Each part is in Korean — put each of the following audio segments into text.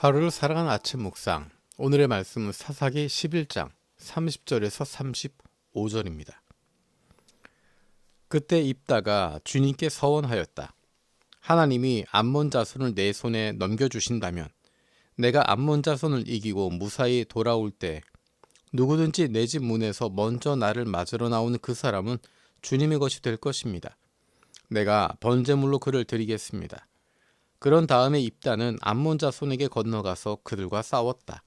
하루를 살아가는 아침 묵상. 오늘의 말씀은 사사기 11장 30절에서 35절입니다. 그때 입다가 주님께 서원하였다. 하나님이 암몬 자손을 내 손에 넘겨주신다면 내가 암몬 자손을 이기고 무사히 돌아올 때 누구든지 내 집 문에서 먼저 나를 맞으러 나오는 그 사람은 주님의 것이 될 것입니다. 내가 번제물로 그를 드리겠습니다. 그런 다음에 입다는 암몬 자손에게 건너가서 그들과 싸웠다.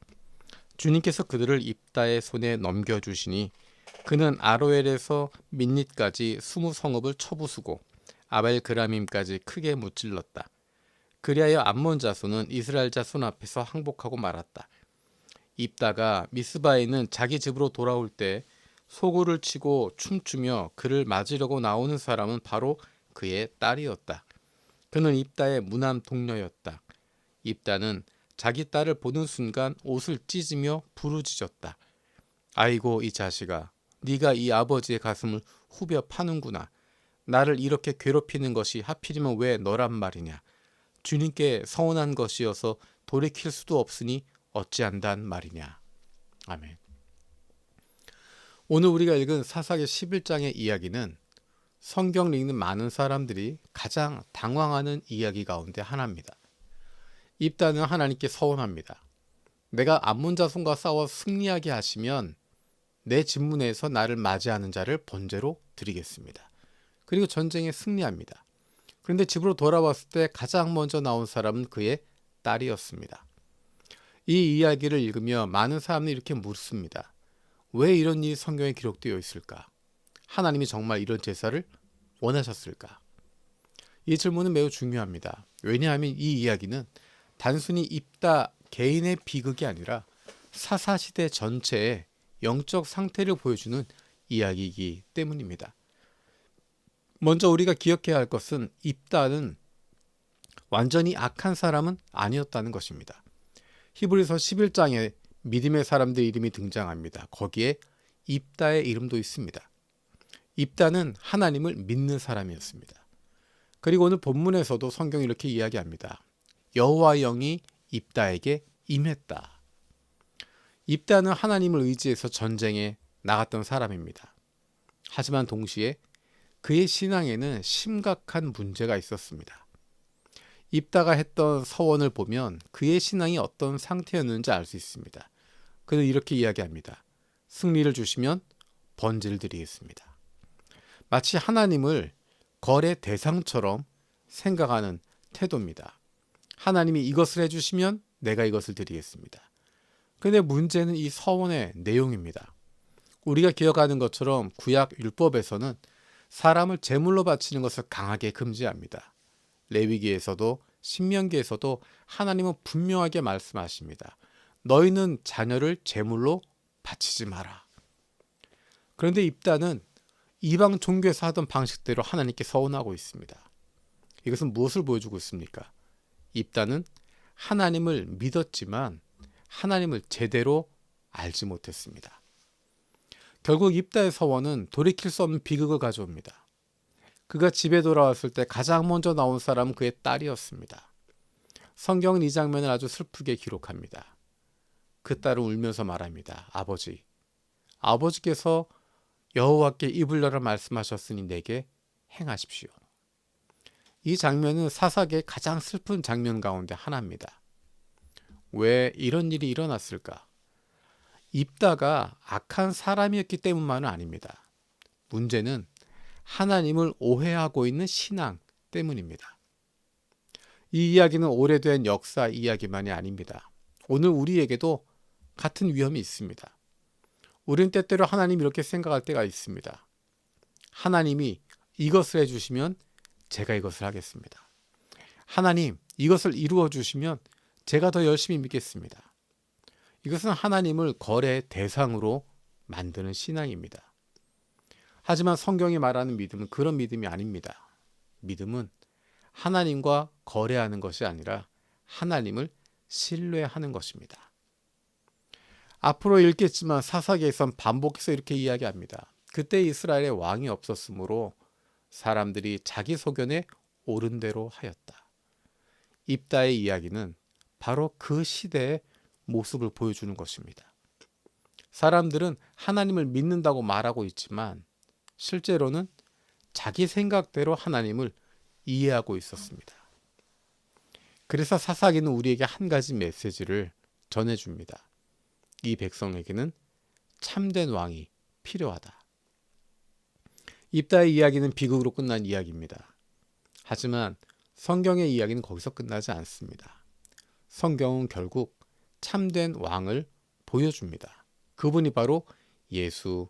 주님께서 그들을 입다의 손에 넘겨주시니 그는 아로엘에서 민닛까지 20성읍을 쳐부수고 아벨그라밈까지 크게 무찔렀다. 그리하여 암몬 자손은 이스라엘 자손 앞에서 항복하고 말았다. 입다가 미스바에 있는 자기 집으로 돌아올 때 소고를 치고 춤추며 그를 맞으려고 나오는 사람은 바로 그의 딸이었다. 그는 입다의 무남 동료였다. 입다는 자기 딸을 보는 순간 옷을 찢으며 부르짖었다. 아이고 이 자식아, 네가 이 아버지의 가슴을 후벼 파는구나. 나를 이렇게 괴롭히는 것이 하필이면 왜 너란 말이냐. 주님께 서원한 것이어서 돌이킬 수도 없으니 어찌한단 말이냐. 아멘. 오늘 우리가 읽은 사사기 11장의 이야기는 성경을 읽는 많은 사람들이 가장 당황하는 이야기 가운데 하나입니다. 입다는 하나님께 서원합니다. 내가 암몬 자손과 싸워 승리하게 하시면 내 집문에서 나를 맞이하는 자를 번제로 드리겠습니다. 그리고 전쟁에 승리합니다. 그런데 집으로 돌아왔을 때 가장 먼저 나온 사람은 그의 딸이었습니다. 이 이야기를 읽으며 많은 사람들이 이렇게 묻습니다. 왜 이런 일이 성경에 기록되어 있을까? 하나님이 정말 이런 제사를 원하셨을까? 이 질문은 매우 중요합니다. 왜냐하면 이 이야기는 단순히 입다 개인의 비극이 아니라 사사시대 전체의 영적 상태를 보여주는 이야기이기 때문입니다. 먼저 우리가 기억해야 할 것은 입다는 완전히 악한 사람은 아니었다는 것입니다. 히브리서 11장에 믿음의 사람들 이름이 등장합니다. 거기에 입다의 이름도 있습니다. 입다는 하나님을 믿는 사람이었습니다. 그리고 오늘 본문에서도 성경이 이렇게 이야기합니다. 여호와의 영이 입다에게 임했다. 입다는 하나님을 의지해서 전쟁에 나갔던 사람입니다. 하지만 동시에 그의 신앙에는 심각한 문제가 있었습니다. 입다가 했던 서원을 보면 그의 신앙이 어떤 상태였는지 알 수 있습니다. 그는 이렇게 이야기합니다. 승리를 주시면 번제를 드리겠습니다. 마치 하나님을 거래 대상처럼 생각하는 태도입니다. 하나님이 이것을 해주시면 내가 이것을 드리겠습니다. 그런데 문제는 이 서원의 내용입니다. 우리가 기억하는 것처럼 구약 율법에서는 사람을 제물로 바치는 것을 강하게 금지합니다. 레위기에서도 신명기에서도 하나님은 분명하게 말씀하십니다. 너희는 자녀를 제물로 바치지 마라. 그런데 입다는 이방 종교에서 하던 방식대로 하나님께 서원하고 있습니다. 이것은 무엇을 보여주고 있습니까? 입다는 하나님을 믿었지만 하나님을 제대로 알지 못했습니다. 결국 입다의 서원은 돌이킬 수 없는 비극을 가져옵니다. 그가 집에 돌아왔을 때 가장 먼저 나온 사람은 그의 딸이었습니다. 성경은 이 장면을 아주 슬프게 기록합니다. 그 딸은 울면서 말합니다. 아버지께서 여호와께 입을 열어 말씀하셨으니 내게 행하십시오. 이 장면은 사사기의 가장 슬픈 장면 가운데 하나입니다. 왜 이런 일이 일어났을까? 입다가 악한 사람이었기 때문만은 아닙니다. 문제는 하나님을 오해하고 있는 신앙 때문입니다. 이 이야기는 오래된 역사 이야기만이 아닙니다. 오늘 우리에게도 같은 위험이 있습니다. 우린 때때로 하나님 이렇게 생각할 때가 있습니다. 하나님이 이것을 해주시면 제가 이것을 하겠습니다. 하나님 이것을 이루어 주시면 제가 더 열심히 믿겠습니다. 이것은 하나님을 거래 대상으로 만드는 신앙입니다. 하지만 성경이 말하는 믿음은 그런 믿음이 아닙니다. 믿음은 하나님과 거래하는 것이 아니라 하나님을 신뢰하는 것입니다. 앞으로 읽겠지만 사사기에선 반복해서 이렇게 이야기합니다. 그때 이스라엘에 왕이 없었으므로 사람들이 자기 소견에 옳은 대로 하였다. 입다의 이야기는 바로 그 시대의 모습을 보여주는 것입니다. 사람들은 하나님을 믿는다고 말하고 있지만 실제로는 자기 생각대로 하나님을 이해하고 있었습니다. 그래서 사사기는 우리에게 한 가지 메시지를 전해줍니다. 이 백성에게는 참된 왕이 필요하다. 입다의 이야기는 비극으로 끝난 이야기입니다. 하지만 성경의 이야기는 거기서 끝나지 않습니다. 성경은 결국 참된 왕을 보여줍니다. 그분이 바로 예수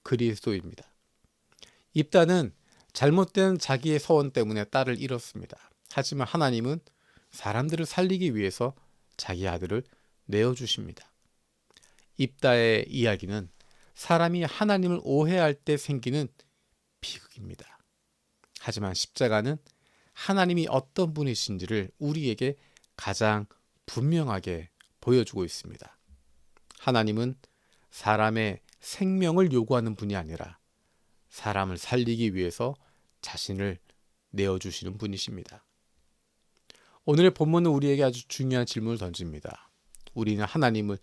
그리스도입니다. 입다는 잘못된 자기의 서원 때문에 딸을 잃었습니다. 하지만 하나님은 사람들을 살리기 위해서 자기 아들을 내어주십니다. 입다의 이야기는 사람이 하나님을 오해할 때 생기는 비극입니다. 하지만 십자가는 하나님이 어떤 분이신지를 우리에게 가장 분명하게 보여주고 있습니다. 하나님은 사람의 생명을 요구하는 분이 아니라 사람을 살리기 위해서 자신을 내어주시는 분이십니다. 오늘의 본문은 우리에게 아주 중요한 질문을 던집니다. 우리는 하나님을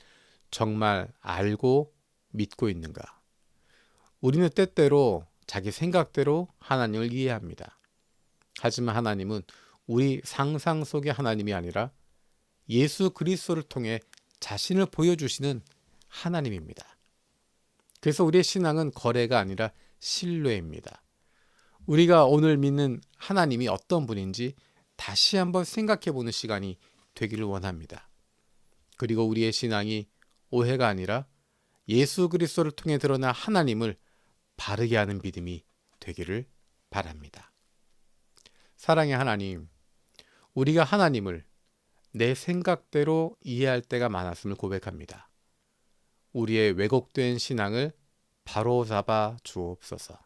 정말 알고 믿고 있는가? 우리는 때때로 자기 생각대로 하나님을 이해합니다. 하지만 하나님은 우리 상상 속의 하나님이 아니라 예수 그리스도를 통해 자신을 보여주시는 하나님입니다. 그래서 우리의 신앙은 거래가 아니라 신뢰입니다. 우리가 오늘 믿는 하나님이 어떤 분인지 다시 한번 생각해보는 시간이 되기를 원합니다. 그리고 우리의 신앙이 오해가 아니라 예수 그리스도를 통해 드러난 하나님을 바르게 하는 믿음이 되기를 바랍니다. 사랑의 하나님, 우리가 하나님을 내 생각대로 이해할 때가 많았음을 고백합니다. 우리의 왜곡된 신앙을 바로잡아 주옵소서.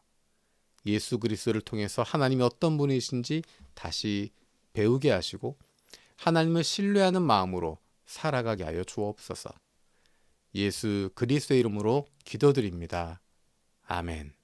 예수 그리스도를 통해서 하나님이 어떤 분이신지 다시 배우게 하시고 하나님을 신뢰하는 마음으로 살아가게 하여 주옵소서. 예수 그리스도의 이름으로 기도드립니다. 아멘.